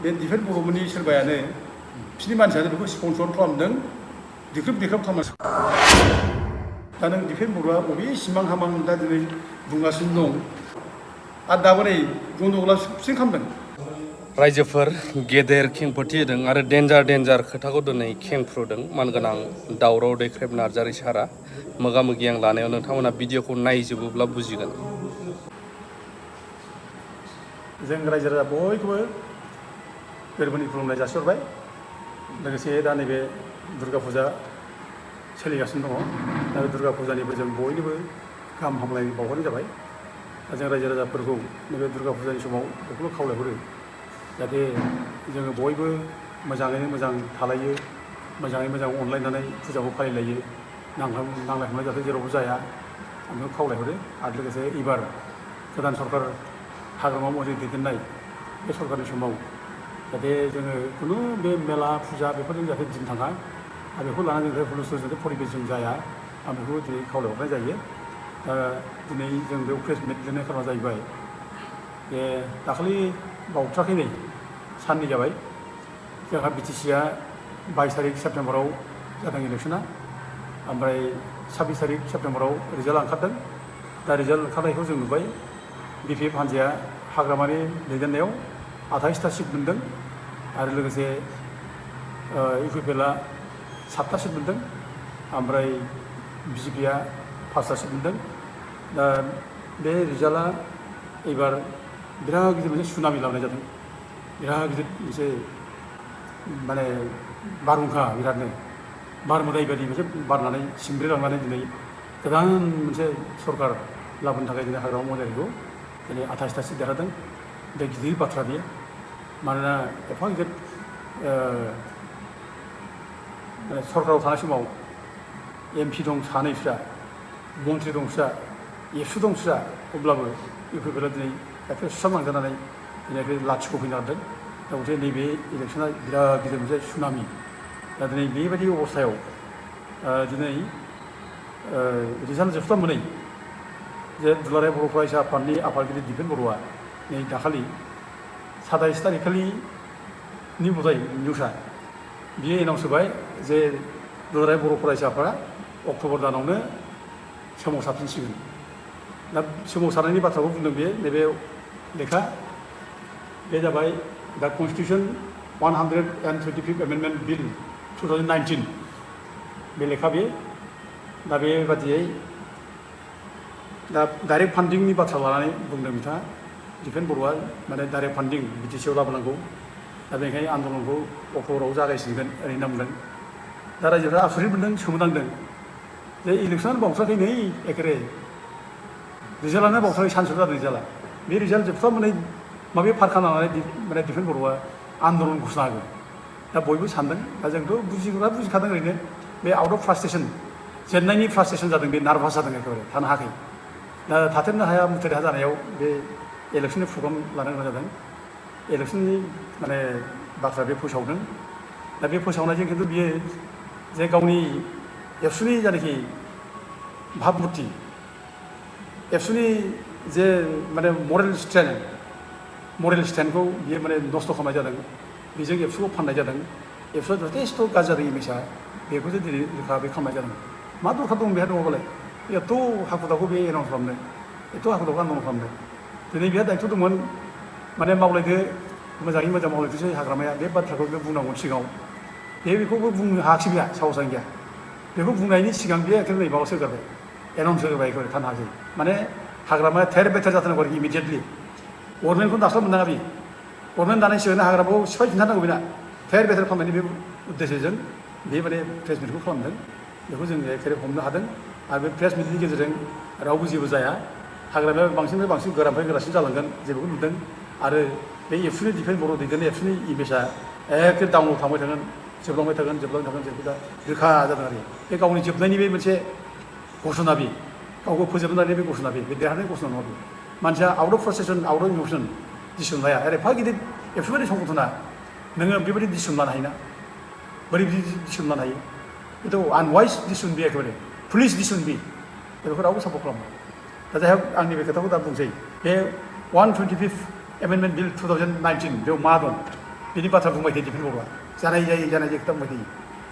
बे डिफेन्स बर'मोननि सोरबायानो बिसोरनि मानसियानो बेखौ स्पन्सर खालामदों देख्रुब खालामदों। दा नों डिफेन्स बर'आ बबे सिमां हामां दा दिनै बुंगासिनो दं आरो दाबो नै गन्दगला साबसिन खालामदों। रायजोफोर गेदेर खेंफोरथि होदों आरो डेन्जार खोथाखौ दिनै खेंफ्रुदों मानगोनां दावराव दैख्रेब नार्जारि सारा मोगा मोगि आं लानायाव नोंथांमोना भिडिअखौ नायजोबोब्ला बुजिगोन। जों रायजो राजा बयखौबो गोरबोनि खुलुमनाय जासिहरबाय। लोगोसे दा नैबे दुर्गा फुजा सोलिगासिनो दङ। दा बे दुर्गा फुजानिबो जों बयनोबो गाहाम हामलायनाय बावहरनाय जाबाय। दा जों रायजो राजाफोरखौ नैबे दुर्गा फुजानि समाव बेखौल' खावलायहरो जाहाथे जोङो बयबो मोजाङैनो मोजां थालायो, मोजाङै मोजां अनलायनानै फुजाखौ फालिलायो, नांलाय खमलाय जाहाथे जेरावबो जाया आं बेखौ खावलायहरो। आरो लोगोसे एबार गोदान सरकार हाग्रामा महरै दैदेननाय बे सरकारनि समाव जाहाथे जोङो खुनु बे मेला फुजा बेफोरजों जाहाथे दिन थाङा आरो बेखौ लानानै जों हुलुस्थुल जाहाथे परिबेसजों जाया आं बेखौ दिनै खावलायहरनाय जायो। दिनै जों बेयाव प्रेस मिट लिरनाय खारना जाहैबाय जे दाखालि बावथ्राखै नै साननै जाबाय जोंहा बिटिसिआ 22 तारिख सेप्तेम्बराव जादों इलेक्सना, ओमफ्राय 26 तारिख सेप्तेम्बराव रिजाल्ट ओंखारदों। दा रिजाल्ट ओंखारनायखौ जों नुबाय बिपिएफ हान्जाया हाग्रामानि दैदेननायाव 28टा सिट मोनदों आरो लोगोसे इउपिपिएलआ 7टा सिट मोनदों, ओमफ्राय बिजेपिआ 5टा सिट मोनदों। दा बे रिजाल्टआ एबार बिराद गिदिर मोनसे सुनामि लाबोनाय जादों। बिराद गिदिर मोनसे माने बारहुंखा बिरादनो बार मोदाय बायदि मोनसे बारनानै सिमब्रेलांनानै दिनै गोदान मोनसे सरकार लाबोनो थाखाय दिनै हाग्रामा महिलारिखौ दिनै 28टा सिट देरहादों। बे गिदिर बाथ्रा बेयो, मानोना एफा गिदिर माने सरकाराव थानाय समाव एमपि दं सानैफ्रा, मन्त्रि दं फिसा, एबसु दं फिसा, अब्लाबो इउपिपिएलआ दिनै एखे सुस्रांलांजानानै दिनै लाथिख' फैनो हादों। दा गथे नैबे इलेक्सना बिराद गिदिर मोनसे सुनामि। दा दिनै बेबायदि अबस्थायाव दिनै रिजाल्ट जोबस्ला मोनै जे दुलाराय बर' फरायसा आफादनि आफादगिरि दिपेन बर'आ नै दाखालि 27 तारिखखालिनि बुजाय निउसआ बियो एनाउन्स होबाय जे दुलाराय बर' फरायसा आफादा अक्ट'बर दानावनो सोमावसारफिनसिगोन। दा सोमावसारनायनि बाथ्राखौ बुंदों बेयो नैबे लेखा, बे जाबाय दा कनस्टिटिउसन 125th एमेन्डमेन्ट बिल 2019 बे लेखा बे। दा बेबादियै दा डाइरेक्ट फान्डिंनि बाथ्रा लानानै बुंदों बिथाङा दिपेन बर'आ, माने डाइरेक्ट फान्डिं बिटिसिआव लाबोनांगौ। दा बेनिखायनो आन्दलनखौ अक्ट'बराव जागायसिनगोन ओरै होनना बुंदों। दा रायजोफ्रा आसुरित मोनदों, सोमोनांदों जे इलेक्सनानो बावथ्राखै नै एखेरे रिजाल्टआनो बावथ्राखै, सानसेल' जादों रिजाल्टआ। बे रिजाल्ट जोबस्ला मोनै माबे फारखा लानानै माने दिपेन बर'आ आन्दलन घोषणा होगोन। दा बयबो सानदों, दा जोंथ' बुजिखादों ओरैनो बे आउट अफ फ्रास्ट्रेसन, जेननायनि फ्रास्ट्रेसन जादों, बे नार्भास जादों एखेबारे थानो हायाखै। दा थाथेरनो हाया मुथेनो हाया जानायाव बे इलेक्सननि प्रग्राम लानो गोनां जादों। इलेक्सननि माने बाथ्रा बे फोसावदों। दा बे फोसावनायजों खिन्थु बियो जे गावनि एबसुनि जायनाखि भाबमुर्ति, एबसुनि जे माने मरेल स्टेन्डखौ बियो माने नस्थ' खालामनाय जादों। बेजों एबसुखौ फाननाय जादों। एबसुआ जथेस्थ' गाज्रि जादों इमेजआ, बेखौसो दिनै रोखा बे खालामनाय जादों। मा दरखार दं बेहा दङबालाय एथ' हाखु दाखु बे एनाउन्स खालामनो, एथ' हाखु दाखु आन्दलन खालामनो। दिनै बेहा दायथ' दंमोन, माने मावलायदो, मोजाङै मोजां मावलायदोसै हाग्रामाया, बे बाथ्राखौ बे बुंनांगौ सिगाङाव। बेखौबो बुंनो हायाखिसै बेहा, साहसआनो गैया। बेखौ बुंनायनि सिगां बे एखेबारे नै माबासो होगारबाय, एनाउन्स होबाय एखेबारे थानो हायाखै। माने हाग्रामाया थेर बेथेर जाथारनांगौ आरोखि इमिडियेटलि। गभर्नमेन्टखौ दास्लाब मोननाङा बे, गभर्नमेन्ट दानाय सिगांनो हाग्रामाखौ सिफायफिनथारनांगौ बेना। थेर बेथेर खालामनायनि बे उद्देश्यजों बे माने प्रेस मिटखौ खालामदों। बेखौ जों एखेबारे हमनो हादों। आरो बे प्रेस मिटनि गेजेरजों रावबो जेबो जाया, हाग्रामाया बांसिननिफ्राय बांसिन गोरानिफ्राय गोरासिन जालांगोन जेबोखौ नुदों। आरो बे एबसुनि दिपेन बर' दैदेननाय एबसुनि इमेजआ एखे डाउनाव थांबाय थागोन, जोबलांबाय थागोन जेबो दा रोखा जादों आरो बे गावनि जोबनायनि बे मोनसे घोषणा, बे गावखौ फोजोबनानै बे घोषणा, बे देरहानाय घोषणा नङा। बे मानसिया out of frustration, out of emotion decision लाया। आरो एफा गिदिर एबसुबायदि संगठना नोङो बेबायदि डिसिसन लानो हायोना? बोरै बिदि डिसिसन लानो हायो? बेथ' आनवाइस डिसिसन बे एखेबारे पुलिस डिसिसन बे, बेखौ रावबो सापर्ट खालामा। दा जाय हक आंनि बे खोथाखौ दा बुंसै, बे 125th एमेन्डमेन्ट बिल 2019 बेयाव मा दं? बिनि बाथ्रा बुंबाय थायो दिफेन बर'आ जानाय जायो खोथा बुंबाय थायो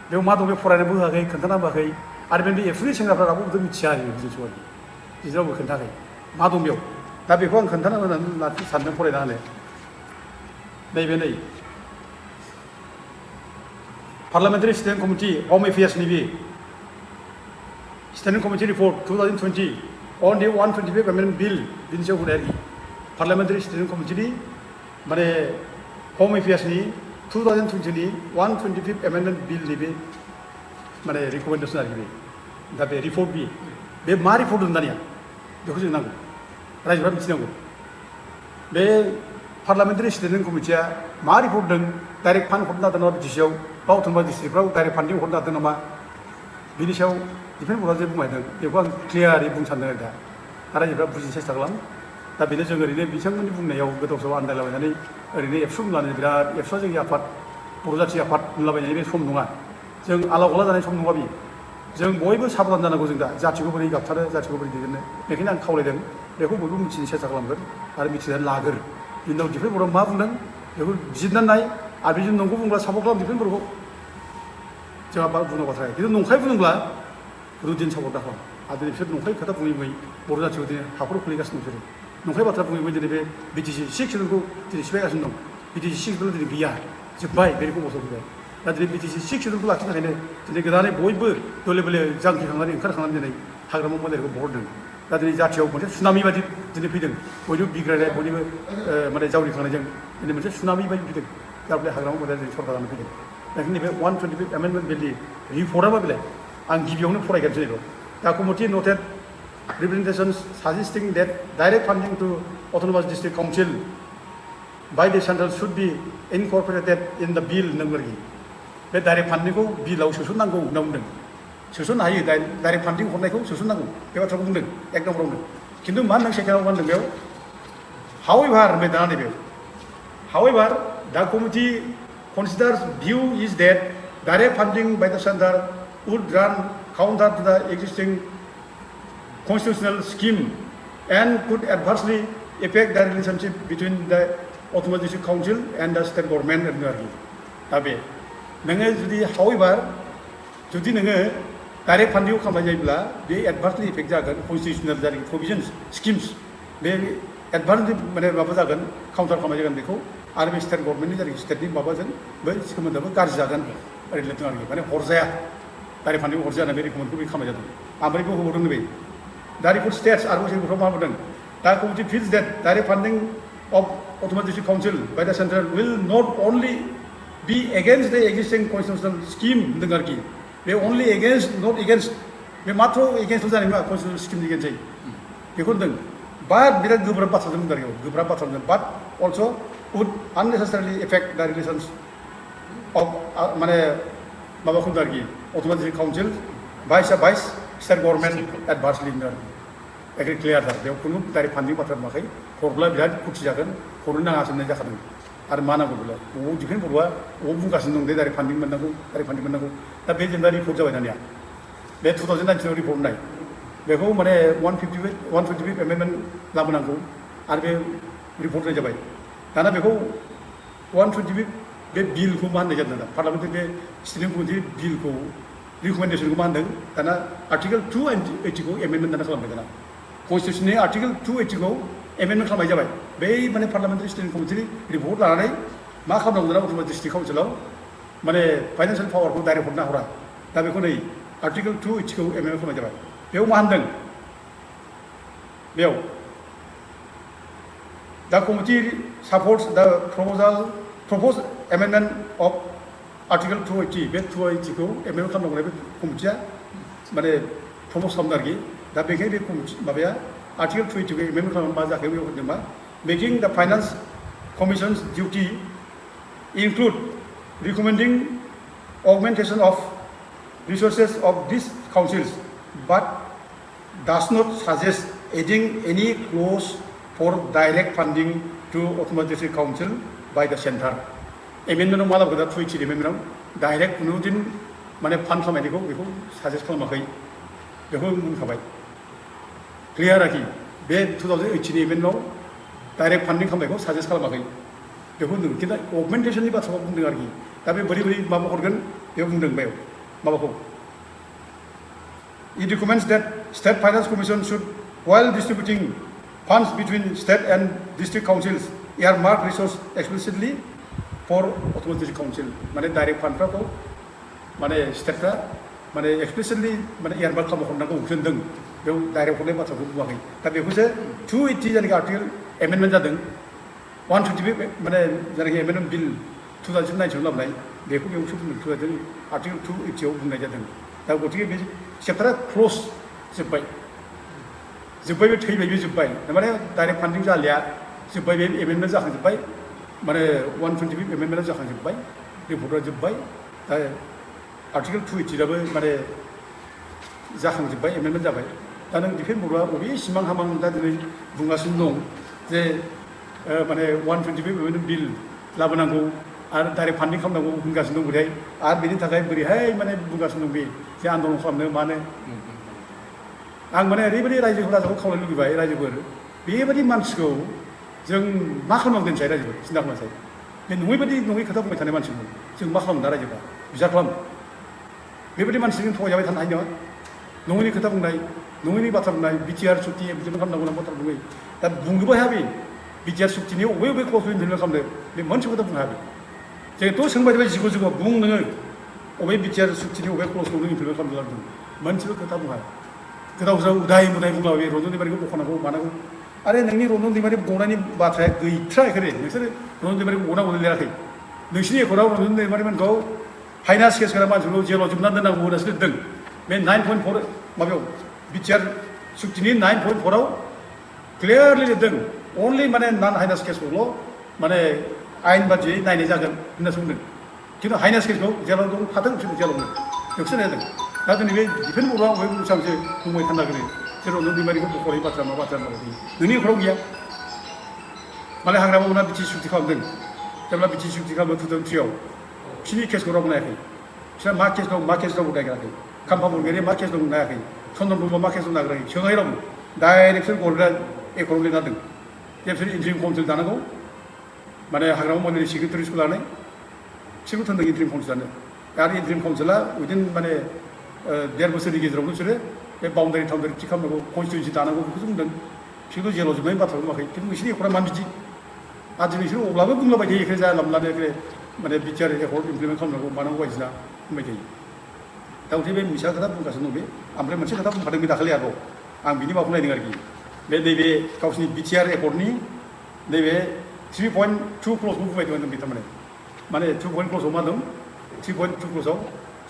बेयाव मा दं बे फरायनोबो होआखै खोन्थानोबो होआखै आरो बे एबसुनि सेंग्राफ्रा रावबो मिथिया आरो बिजनेसखौ बिदिनावबो खोन्थायाखै मा दं बेयाव दा बेखौ आं खोन्थानो होननानै सानदों फरायना होनो नैबे नै पार्लियामेन्टारि स्टेन्डिं कमिटि हम एफेयार्सनि बे स्टेन्डिं कमिटि रिपर्ट 2020 अन दि 125 एमेन्डमेन्ट बिल बिनि सायाव होनाय आरोखि पार्लियामेन्टारि स्टेन्डिं कमिटिनि माने हम एफेयार्सनि 2020 नि 125 एमेन्डमेन्ट बिलनि बे माने रिकमेन्डेसन आरोखि बे दा बे रिपर्ट बे मा रिपर्ट होनो दानिया बेखौ जों नांगौ रायजोफ्रा मिथिनांगौ बे पार्लियामेन्टारि स्टेन्डिं कमिटिया मा रिपर्ट होदों डाइरेक्ट फान्ड हरनो हादों नामा बिटिसिआव बा अट'न'मास डिस्ट्रिक्टफ्राव डाइरेक्ट फान्डिं हरनो हादों नामा बिनि सायाव दिफेन बर्डआ जे बुंबायदों बेखौ आं क्लियारै बुंनो सानदों आरो दा रायजोफ्रा बुजिनो सेस्था खालाम दा बेनो जों ओरैनो बिथांमोननि बुंनायाव गोदाव सोराव आन्दायलाबायनानै ओरैनो एबसु होनलानो बिराद एबसुआ जोंनि आफाद बर' जाथि आफाद होनलाबायनायनि बे सम नङा जों आला गला जानाय सम नङा बियो जों बयबो साबधान जानांगौ जों दा जाथिखौ बोरै गाबथारो जाथिखौ बोरै दैदेननो बेखायनो आं खावलायदों बेखौ बयबो मिथिनो सेस्था खालामगोन आरो मिथिनानै लागोन बिनि उनाव दिफेन बर्डआ मा बुंदों बेखौ बिजिरनानै नाय आरो बिजों नंगौ बुंब्ला सापर्ट खालाम दिफेन बर्डखौ जोंहा बुंनांगौ बाथ्रा खिन्थु नंखाय बुंब्ला रुदिन सापर्ट खालाम आरो दिनै बिसोर नंखाय खोथा बुङै बुङै बर' जाथिखौ दिनै हाखराव खोलैगासिनो दं बिसोरो नंखाय बाथ्रा बुङै बुङै दिनै बे बिटिसि 6 सिडुलखौ दिनै सिफायगासिनो दं बिटिसि 6 सिडुल दिनै गैया जोब्बाय बे बसर फैबाय दा दिनै बिटिसि 6 सिडुलखौ लाखिनो थाखायनो दिनै गोदानै बयबो दले बले जांख्रिखांनानै ओंखारखांनानै दिनै हाग्रामा मन्दिरखौ बहरदों दा दिनै जाथियाव मोनसे सुनामि बादि दिनै फैदों बयनिबो बिग्रायनाय बयनिबो माने जावरिखांनायजों दिनै मोनसे सुनामि बायदि फैदों दा बे हाग्रामा मन्दिरा दिनै सरकार जानानै फैदों बेखायनो नैबे 125 एमेन्डमेन्ट बिलनि रिपर्टआ मा बेलाय आं गिबियावनो फरायगोन दिनै दा committee नटेड representations suggesting that direct funding to autonomous district council by the central should be incorporated in the bill नंगौखि बे डाइरेक्ट फान्डिंखौ बिलाव सोसननांगौ होनना बुंदों सोसननो हायो डाइरेक्ट फान्डिं हरनायखौ सोसननांगौ बे बाथ्राखौ बुंदों एक नम्बरावनो खिन्थु मा होनदों सेकेन्डआव मा होनदों बेयाव however बे दाना नैबे however the committee considers view is that direct funding by the center would run counter to the existing constitutional scheme and could adversely affect the relationship between the autonomous district council and the state government आरोखि दा बे नोङो जुदि however जुदि नोङो direct फान्डिंखौ खालामनाय जायोब्ला बे एडभान्सलि इफेक्ट जागोन कनस्टिटिउसनेल जारि प्रभिजन्स स्किम्स बे एडभान्सलि माने माबा जागोन काउन्टार खालामनाय जागोन बेखौ आरो बे स्टेट गभर्नमेन्टनि जारि स्टेटनि माबाजों बै सोमोन्दोआबो गाज्रि जागोन ओरै लिरदों आरोखि माने हरजाया डाइरेक्ट फान्डिंखौ हरजाया बे रिकमेन्डखौ बे खालामनाय जादों ओमफ्राय बेखौ होबावदों नैबे दा रिपर्ट स्टेट्स आरो जों मा बुंदों दा committee feels that direct funding of autonomous district council by the central will not only be against the existing constitutional scheme होनदों आरोखि बे अनलि एगेन्स्ट नट एगेन्स्ट बे माथ्र एगेन्स्ट जानाय नङा कनस्टिटिउसनेल स्किमनि एगेन्स्टै बेखौ होनदों बाट बिराद गोब्राब बाथ्राजों बुंदों आरोखि गोब्राब बाथ्रा बुंदों but also' would unnecessarily affect the relations of माने माबाखौ होनदों आरोखि autonomous district council vis state government adversely होनदों आरोखि एग्रि क्लियार जादों बेयाव खुनु डाइरेक्ट फान्डिं बाथ्रा बुङाखै हरब्ला बिराद खुथि जागोन हरनो नाङासो होननाय जाखादों आरो मा नांगौ बेलाय बबाव दिफेन बर्डआ बबाव बुंगासिनो दं दे डाइरेक्ट फान्डिं मोननांगौ डाइरेक्ट फान्डिं मोननांगौ दा बे जेनेबा रिपर्ट जाबाय दानिया बे 2019 रिपर्ट होननाय बेखौ माने 125 एमेन्डमेन्ट लाबोनांगौ आरो बे रिपर्ट होनाय जाबाय दाना बेखौ 125 बे बिलखौ मा होननाय जादों दा पार्लियामेन्टनि बे स्टेन्डिं कमिटि बिलखौ रिकमेन्डेसनखौ मा होनदों दाना आर्टिकेल 280 खौ एमेन्डमेन्ट दाना खालामबाय दाना कनस्टिटिउसननि आर्टिकेल 280 खौ एमेन्डमेन्ट खालामनाय जाबाय बै माने पार्लियामेन्टारि स्टेन्डिं कमिटिनि रिपर्ट लानानै मा खालामनांगौ दाना अट'न'मास डिस्ट्रिक्ट काउन्सिलाव माने फाइनान्सियेल पावारखौ डाइरेक्ट हरनो हरा दा बेखौ नै आर्टिकेल 280 खौ एमेन्डमेन्ट खालामनाय जाबाय बेयाव मा होनदों बेयाव दा कमिटि सापर्ट्स दा प्रप'ज एमेन्डमेन्ट अफ आर्टिकेल 280 बे 280 खौ एमेन्डमेन्ट खालामनांगौ बे कमिटिया माने प्रप'ज खालामदों आरोखि दा बेखायनो बे कमिटि माबाया आर्टिकेल 280 खौ एमेन्डमेन्ट खालामनानै मा जाखो बेयाव होनदों मा making the finance commission's duty include recommending augmentation of resources of these councils but does not suggest adding any clause for direct funding to autonomous district council by the center. एमेन्डमेन्टआव मा लाबोगोन दा 280 एमेन्डमेन्टआव direct खुनु दिन माने fund खालामनायखौ बेखौ suggest खालामाखै बेखौ बुंखाबाय क्लियार आरोखि बे 2018 एमेन्डमेन्टआव डाइरेक्ट फान्डिं खालामनायखौ साजेस्ट खालामाखै बेखौ होनदों खिन्थु अगमेन्टेसननि बाथ्राखौ बुंदों आरोखि दा बे बोरै बोरै माबा हरगोन बेयाव बुंदों बेयाव माबाखौ It recommends that State Finance Commission should, while distributing funds between state and district councils, earmark resource explicitly for autonomous council. माने डाइरेक्ट फान्डफोरखौ माने स्टेटफ्रा माने एक्सप्लिसिटलि माने एयारमार्क खालामनो हरनांगौ होनदों बेयाव डाइरेक्ट हरनाय बाथ्राखौ बुङाखै दा बेखौसो 280 जायनाखि आर्टिकेल एमेन्डमेन्ट जादों 125 माने जायनाखि एमेन्डमेन्ट बिल 2009 लाबोनाय बेखौ बेयावसो बुंदों आर्टिकेल 280 आव बुंनाय जादों दा गतिके बे चेप्टारा क्ल'ज जोब्बाय बे थैबाय बे जोब्बाय माने डाइरेक्ट फान्डिं जालिया जोब्बाय बे एमेन्डमेन्ट जाखांजोब्बाय माने 125 एमेन्डमेन्टआ जाखांजोब्बाय रिपर्टआ जोब्बाय दा आर्टिकेल 280 आबो माने जाखांजोब्बाय एमेन्डमेन्ट जाबाय दा नों दिफेन बर'आ बबे सिमां हामां दा दिनै बुंगासिनो दं जे माने 125 एमेन्डमेन्ट बिल लाबोनांगौ आरो डाइरेक्ट फान्डिं खालामनांगौ बुंगासिनो दं बोरैहाय आरो बेनि थाखाय बोरैहाय माने बुंगासिनो दं बे जे आन्दलन खालामनो मानो आं माने ओरैबायदि रायजो राजाखौ खावलायनो लुबैबाय रायजोफोर बेबायदि मानसिखौ जों मा खालामनांगौ दोनसाय रायजोफोर सिन्था खालामनायसाय बे नङै खोथा बुंबाय थानाय मानसिखौ जों मा खालामो दा रायजोफ्रा बिचार खालाम बेबायदि मानसिजों थगायजाबाय थानो हायो नामा नङैनि खोथा बुंनाय नङैनि बाथ्रा बुंनाय बिटिआर सुक्ति इमप्लिमेन्ट खालामनांगौ होनना बाथ्रा बुङो दा बुंनोबो हाया बे बिटिआर सुक्तिनि बबे क्ल'जखौ इमप्लिमेन्ट खालामनो बे मोनसे खोथा बुंनो हाया जोंथ' सोंबाय थाबाय जिगु बुं नोङो बबे बिटिआर सुक्तिनि बबे क्ल'जखौ नों इमप्लिमेन्ट खालामनो लादों मोनसेबो खोथा बुङा गोदाव सोराव उदाय मुदाय बुंलाबो बे रन्जन दैमारिखौ बख'नांगौ मानांगौ आरो नोंनि रन्जन दैमारि गनायनि बाथ्राया गैथ्रायाखै नोंसोरो रन्जन दैमारिखौ गनांगौ लिराखै नोंसिनि एकर्डआव रन्जन दैमारिमोनखौ फाइनान्स केस गोनां मानसिफोरखौ जेलाव जोबनानै दोननांगौ होननासो लिरदों बे 9.4 माबायाव बिटिआर सुक्तिनि 9.4 आव क्लियारलि लिरदों अनलि माने नन हाइनास केसखौल' माने आयेन बादियै नायनाय जागोन होननासो बुंदों खिन्थु हाइनास केसखौ जेलाव दं थाथों बिसोर जेलाव दं बेखौसो नायदों दा दिनै बे दिफेन बर'आ बबे बेसेबांसो बुंबाय थानो नागिरो जे रन्जन दैमारिखौ बख'नाय बाथ्रा मा बाथ्रा होननांगौ नोंनि एकर्डआव गैया माने हाग्रामा मोना बिटि सुक्ति खालामदों जेब्ला बिटि सुक्ति खालामो 2003 आव बिसोरनि केसखौ रावबो नायाखै बिसोर मा केस रावबो नायग्राखै खाम्फा बरगयारिया मा केस दं नायाखै चन्द्रन ब्रह्मआ मा केस दं नागिराखै सोङाखै रावबो डाइरेक्ट बिसोर गरग्रा एकर्डआव लिरना दोन जे बिसोर इन्ट्रिम काउन्सिल दानांगौ माने हाग्रामा मन्दिरनि सेक्रेटारिसखौ लानाय बिसोरबो थोनदों इन्ट्रिम काउन्सिल दानो आरो इन्ट्रिम काउन्सिला उइदिन माने 1.5 बोसोरनि गेजेरावनो बिसोरो बे बाउन्डारि टाउन्डारि थि खालामनांगौ कनस्टिटिउन्सि दानांगौ बेखौसो बुंदों बिसोरथ' जेलाव जोबनायनि बाथ्रा बुङाखै खिन्थु बिसोरनि एकर्डआ मा बिदि आरो दिनै बिसोर अब्लाबो बुंलाबाय थायो एखे जालामलानो एखे माने बिटिआर एकर्ड इमप्लिमेन्ट खालामनांगौ मानांगौ बायदिसिना बुंबाय थायो दा बे मिसा खोथा बुंगासिनो दं बे ओमफ्राय मोनसे खोथा बुंखादों बे दाखालि आरोबाव आं बिनि माबाखौ नायदों आरोखि बे नैबे गावसिनि बिटिआर एकर्डनि नैबे 3.2 क्ल'जखौ बुंबाय दं बे थारमाने माने 2 क्ल'जआव मा दं 3.2 क्ल'जआव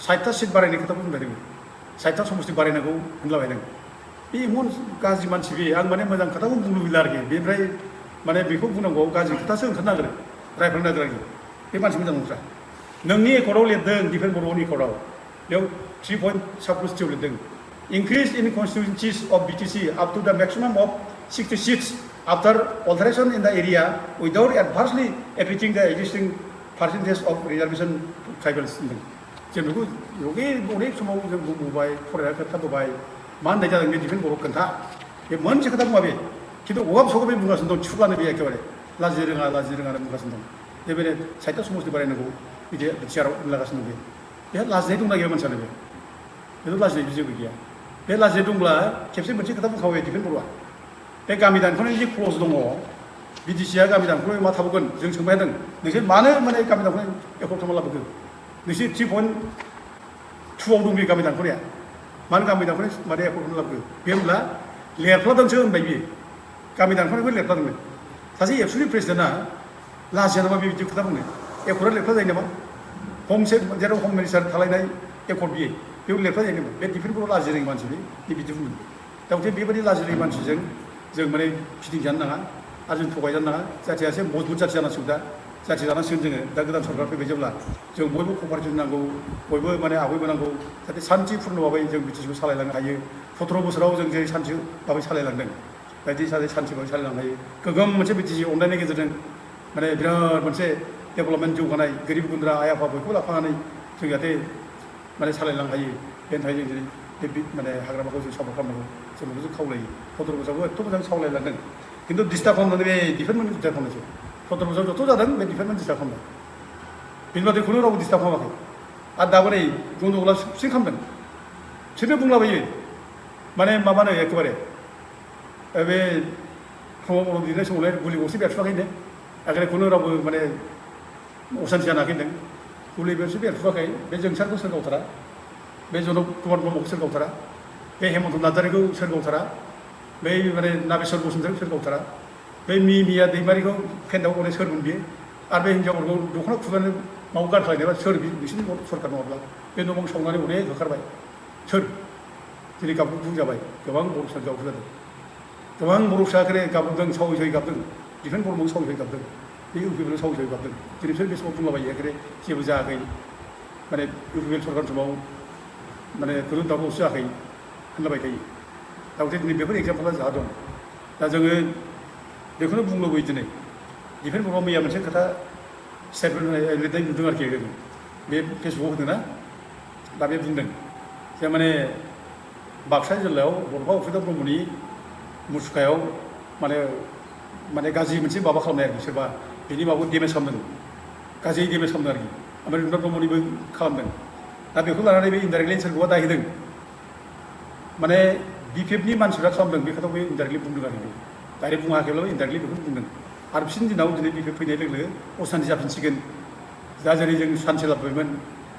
60टा सिट बारायनाय खोथाखौ बुंबाय दं 60टा समस्ति बारायनांगौ होनलाबायदों बे इमान गाज्रि मानसि बे आं माने मोजां खोथाखौ बुंनो लुबैला आरोखि बेनिफ्राय माने बेखौ बुंनांगौ गाज्रि खोथासो ओंखारनो नागिरो रायफोरनो नागिरो आरोखि बे मानसि मोजां नंथ्रा नोंनि एकर्डआव लिरदों दिफेन बर'नि एकर्डआव बेयाव 3.7 लिरदों increase in constituencies of BTC up to the maximum of 60 seats after alteration in the area without adversely affecting the existing percentage of reservation tribals जों बेखौ अनेक समाव जों बुंबोबाय फरायना खोन्थाबोबाय मा होननाय जादों बे दिफेन बर' खोन्था बे मोनसे खोथा बुङा बे खिन्थु अगाब सगाब बे बुंगासिनो दं थिफुलानो बे एखेबारे लाजिनो रोङा होनना बुंगासिनो दं बेबायदि 60टा समस्ति बारायनांगौ बिदि बिटिआरआव बुंलागासिनो दं बे लाजिनाय दंना गैया मानसियानो बेथ' लाजिनाय जेबो गैया बे लाजिनाय दंब्ला खेबसे मोनसे खोथा बुंखाबाय दिफेन बर'आ बे गामि दानख'नायनि जे क्ल'ज दङ बिटिसिआ गामि दानख'नाय मा थाबोगोन जों सोंबाय थादों नोंसोर मानो माने गामि दानख'नाय एकर्ड खालामना लाबोखो नोंसोर 3.2 आव दं बे गामि दानख'नाया मानो गामि दानख'नाय माने एकर्ड खालामना लाबोखो बे होनब्ला लेरफ्लादोंसो होनबाय बियो गामि दानख'नायखौ लेरफ्लादोंनो सासे एबसुनि प्रेसिडेन्टआ लाजिया नामा बेबायदि खोथा बुंनो एकर्डआ लेरफ्ला जायो नामा जेराव हम मिनिस्टार थालायनाय एकर्ड बियो बेयाव लेरफ्ला जायो नामा बे दिफेन बर' लाजि रोङि मानसि बे बिदि बुंदों दा बेबायदि लाजि रोङि मानसिजों जों माने फिदिंजानो नाङा आरो जों थगायजानो नाङा जाथिया एसे मजबुत जाथि जानांसिगौ दा जाथि जानांसिगोन जोङो दा गोदान सरकार फैबाय जेब्ला जों बयबो कपारेटिभ नांगौ बयबो माने आवगायबोनांगौ जाहाथे सान्थिपुर्ण भाबै जों बिटिसिखौ सालायलांनो हायो 17 बोसोराव जों जेरै सान्थि भाबै सालायलांदों बायदि सान्थि भाबै सालायलांनो हायो गोगोम मोनसे बिटिसि अनलायनायनि गेजेरजों माने बिराद मोनसे डेभेलपमेन्ट जौगानाय गोरिब गुन्द्रा आइ आफा बयखौबो लाफानानै जों जाहाथे माने सालायलांनो हायो बेनि थाखाय जों जेरै बे माने हाग्रामाखौ जों सापर्ट खालामनांगौ जों बेखौ जों खावलायो 17 बोसोरावबो एथ' मोजां सावलायलांदों खिन्थु डिस्टार्ब खालामनानै बे डिफेन्डमेन्टखौ डिस्टार्ब खालामनोसै 17 बोसोर जत' जादों बे डिपार्टमेन्ट डिस्टार्ब खालामदों बेनि बादै खुनु रावबो डिस्टार्ब खालामाखै आरो दाबो नै गन्दगला सिं खालामदों बिसोरनो बुंलाबायो माने माबानो एखेबारे बे प्रमद बर' लिरनाय समावलाय गुलि गंसे बेरफुआखैनो आगोल खुनु रावबो माने असान्थि जानाखै होनदों गुलि गंसे बेरफुआखै बे जोंसारखौ सोर गावथारा बे जनक कुमार ब्रह्मखौ सोर गावथारा बे हेमन्त नार्जारिखौ सोर गावथारा बै माने नागेश्वर बसुमतारिखौ सोर गावथारा बै मिया दैमारिखौ फेन्दाव गनाय सोरमोन बियो आरो बे हिन्जावफोरखौ दख'ना खुबानो माव गारख्लायनायबा सोर बिसोरनि सरकार नङाब्ला बे न' बां सावनानै अनेक होखारबाय सोर दिनै गाबखौ बुंजाबाय गोबां बर' फिसा गाबखौ जादों गोबां बर' फिसाखौनो गाबदों सावै सावै गाबदों डिफेन्स बर'खौ सावै सावै गाबदों बे इउपिपिएल सावै सावै गाबदों दिनै बिसोर बे समाव बुंलाबायो एखेबारे जेबो जायाखै माने इउपिपिएल सरकार समाव माने खुनु दावराव जायाखै होनलाबाय थायो दा गथे दिनै बेफोर एग्जामपला जाहा दं दा जोङो बेखौनो बुंनो लुबैयो दिनै डिफेन्स बर'आ मैया मोनसे खोथा स्टेटमेन्ट लिरनाय नुदों आरोखि बे फेसबुकआव होदों ना दा बे बुंदों जे माने बाक्सा जिल्लायाव बड'फा उपेन्द्र ब्रह्मनि मुसुखायाव माने गाज्रि मोनसे माबा खालामनाय आरोखि सोरबा बेनि माबाखौ डेमेज खालामदों गाज्रि डेमेज खालामदों आरोखि ओमफ्राय उपेन्द्र ब्रह्मनिबो खालामदों दा बेखौ लानानै बे इनडाइरेक्टलि सोरखौबा दाय होदों माने बिपिएफनि मानसिफ्रा खालामदों बे खोथाखौ बे इनडाइरेक्टलि बुंदों आरोखि डाइरेक्ट बुङाखैब्लाबो इनडाइरेक्टलि बेखौ बुंदों आरो बिसोरनि दिनाव दिनै बिपिएफ फैनाय लोगो लोगो असान्थि जाफिनसिगोन दा जेरै जों सान्थि लाबोबायमोन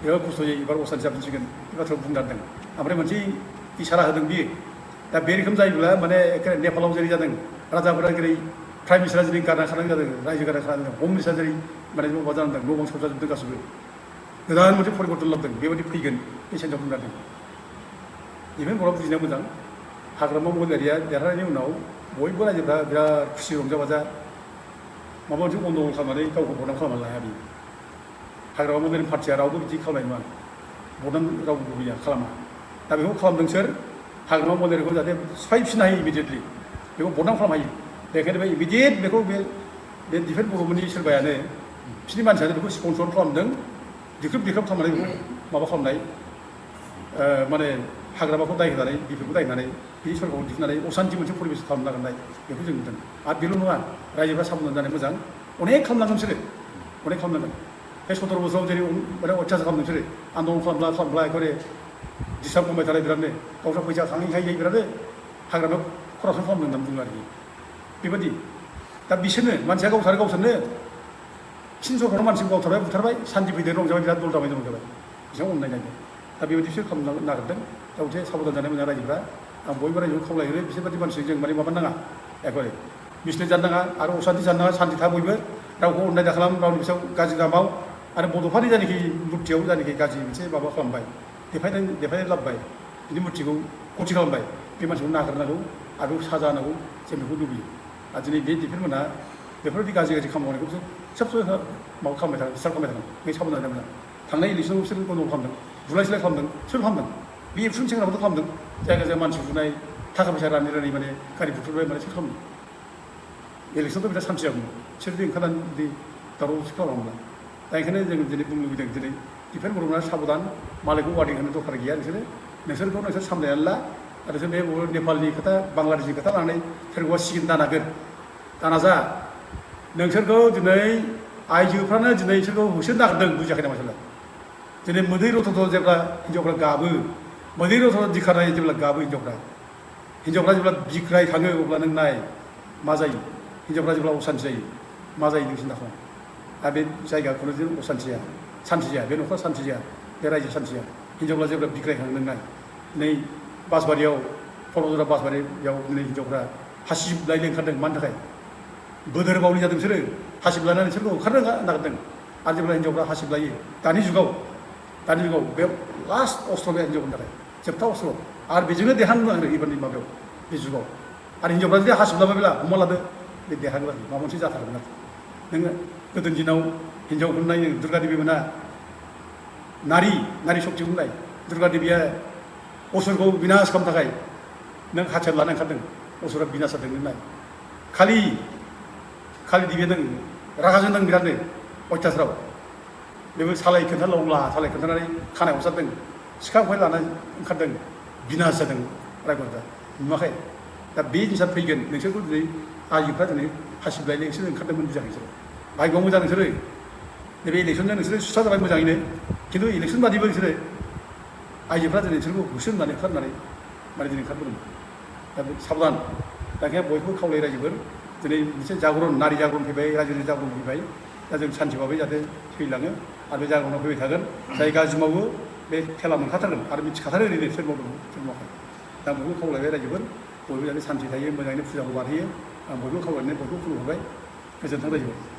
बिराद खस्थ'यै एबार असान्थि जाफिनसिगोन बे बाथ्राखौ बुंदारदों ओमफ्राय मोनसे इसारा होदों बियो दा बे रोखोम जायोब्ला माने नेपालाव जेरै जादों राजाफोरा जेरै प्राइम मिनिस्टारा जेरै गारना खानाय जादों रायजो गारना खानाय जादों हम मिनिस्टारा जेरै माने माबा जानांदों न' बां सावजाजोबदों गासिबो गोदान मोनसे परिबर्तन लाबोदों बेबायदि फैगोन बे सेन्सआव बुंदारदों इभेन बर'आ बुजिनाया मोजां हाग्रामा महिलारिया देरहानायनि उनाव बयबो रायजोफ्रा बिराद खुसि रंजा बाजा माबा मोनसे गन्दगल खालामनानै गावखौ बदनाम खालामना लाया बियो हाग्रामा महिलारि पार्टिया रावबो बिदि खालामनाय नङा बदनाम रावबो गैया खालामा दा बेखौ खालामदों सोर हाग्रामा महिलारिखौ जाहाथे सिफायफिननो हायो इमिडियेटलि बेखौ बदनाम खालामनो हायो बेखायनो बे इमिडियेट बेखौ बे डिफेन्स बर'मोननि सोरबायानो बिसोरनि मानसियानो बेखौ स्पन्सर खालामदों दिख्रुब खालामनानै बेखौ माबा खालामनाय माने हाग्रामाखौ दाय होनानै बिफोरखौ दाय होनानै बिनि सरकारखौ दिखुनानै असान्थि मोनसे परिबेस खालामनो नागिरनाय बेखौ जों नुदों आरो बेल' नङा रायजोफ्रा साबधान जानाय मोजां अनेक खालामनांगोन बिसोरो अनेक खालामनांगोन बे 17 बोसोराव जेरै माने अयथासार खालामदों बिसोरो आन्दलन खालामब्ला एखेबारे डिस्टार्ब खालामबाय थानाय बिरादनो गावस्रा फैसा खाङै बिरादनो हाग्रामायाव खरासन खालामदों होननानै बुङो आरोखि बेबायदि दा बिसोरनो मानसिया गावसोरनो चीन सरकाराव मानसिखौ गावथारबाय बुथारबाय सान्थि फैदों रंजाबाय बिराद दल दाबाय रंजाबाय बिसोर अननाय नायदों दा बेबायदि बिसोर खालामनो नागिरदों दा गथे साबधान जानाय मोजां रायजोफ्रा आं बयबो रायजोखौ खावलायहरो बिसोरबायदि मानसिजों जों माने माबा नाङा एखेबारे मिसलिड जानो नाङा आरो असान्थि जानो नाङा सान्थि था बयबो रावखौ अननाय दा खालाम रावनि बिसायाव गाज्रि दामाव आरो बड'फानि जायनाखि मुर्तियाव जायनाखि गाज्रि मोनसे माबा खालामबाय देफायनानै लाबोबाय बिनि मुर्तिखौ खथि खालामबाय बे मानसिखौ नागारनांगौ आरो साजा होनांगौ जों बेखौ लुबैयो आरो दिनै बे डिफेन्समोनहा बेफोरबायदि गाज्रि खामानि मावनायखौ सब माबा खालामबाय थागोन स्टार्ट खालामबाय थागोन बे साबधान जानाय मोजां थांनाय इलेक्सनाव बिसोर गन्दगल खालामदों बुलाय सुलाय खालामदों सोर खालामदों बे एबसुनि सेंग्राफोरथ' खालामदों जायगा जायगा मानसि बुनाय थाखा फैसा रानै माने गारि बुथुरबाय माने सोर खालामदों इलेक्सनथ' बिराद सान्थि जागौमोन बिसोर जुदि ओंखारनानै जुदि दावराव खालामोब्ला दा ओंखायनो जों दिनै बुंनो लुबैदों दिनै डिफेन्स बर'ना साबधान मालायखौ वार्निं होनो दरखार गैया नोंसोरखौ सामलायनानै ला आरो जों बे नेपालनि खोथा बांलादेशनि खोथा लानानै सोरखौबा सिगिन दानाजा नोंसोरखौ दिनै आइजोफ्रानो दिनै बिसोरखौ होसोनो नागिरदों बुजियाखै नामा सोरला दिनै मोदै रथ' जेब्ला हिन्जावफ्रा गाबो मोदै रथ' दिखारनाय जेब्ला गाबो हिन्जावफ्रा जेब्ला बिग्राय थाङो अब्ला नों नाय मा जायो हिन्जावफ्रा जेब्ला असान्थि जायो मा जायो नों सिन्था खालाम दा बे जायगाखौनो जों असान्थि जाया सान्थि जाया बे न'खरा सान्थि जाया बे रायजो सान्थि जाया हिन्जावफ्रा जेब्ला बिग्रायखाङो नों नाय नै बासबारियाव क'क्राझार बासबारियाव दिनै हिन्जावफ्रा हासिब लायनो ओंखारदों मानि थाखाय बोदोर बावलि जादों बिसोरो हासिब लानानै बिसोरखौ ओंखारनो नागिरदों आरो जेब्ला हिन्जावफ्रा हासिब लायो दानि जुगाव बे लास्ट अस्त्र बे हिन्जावफोरनि थाखाय जोबथा अस्त्र आरो बेजोंनो देरहानो नागिरो एबारनि माबायाव बे जुगाव आरो हिन्जावफ्रा जुदि हासिब लाबायब्ला हमना लादो बे देरहागोन आरोखि माबा मोनसे जाथारगोन आरोखि नोङो गोदोनि दिनाव हिन्जावफोरनो नायो दुर्गा देबि मोना नारी शक्ति बुंनाय दुर्गा देबिया असुरखौ बिनाश खालामनो थाखाय नों हाथियार लानो ओंखारदों असुरा बिनाश जादों नों नाय खालि देबिया नों रागा जोंदों बिरादनो अयथासाराव बेबो सालाय खोन्थानानै खानाय हरसारदों सिखा खंखाय लानानै ओंखारदों बिनाश जादों रायगरदा नुवाखै दा बे जिनिसा फैगोन नोंसोरखौ दिनै आइजोफ्रा दिनै हासिब लायनो बिसोर ओंखारदोंमोन बुजियाखै बिसोरो बाहाय मोजां नोंसोरो नैबे इलेक्सनजों नोंसोरो सुस्रा जाबाय मोजाङैनो खिन्थु इलेक्सन बादिबो नोंसोरो आइजोफ्रा दिनै नोंसोरखौ होसोन होननानै ओंखारनानै माने दिनै ओंखारबोदों दा साबधान दा ओंखायनो बयबो खावलाय रायजोफोर दिनै मोनसे जागरन नारि जागरन फैबाय रायजोनि जागरन फैबाय दा जों सान्थिबाबो जाहाथे सोलिलाङो आरो बे जागरनाव फैबाय थागोन जाय गाज्रि मावो बे खेला मोनखाथारगोन आरो मिथिखाथारो ओरैनो सोर मावदों सोर मावाखै दा बयबो खावलायबाय रायजोफोर बयबो जाहाथे सान्थि थायो मोजाङैनो फुजाखौ बारहोयो आं बयबो खावलायनानै बयबो खुलुमहरबाय गोजोन्थों रायजोफोर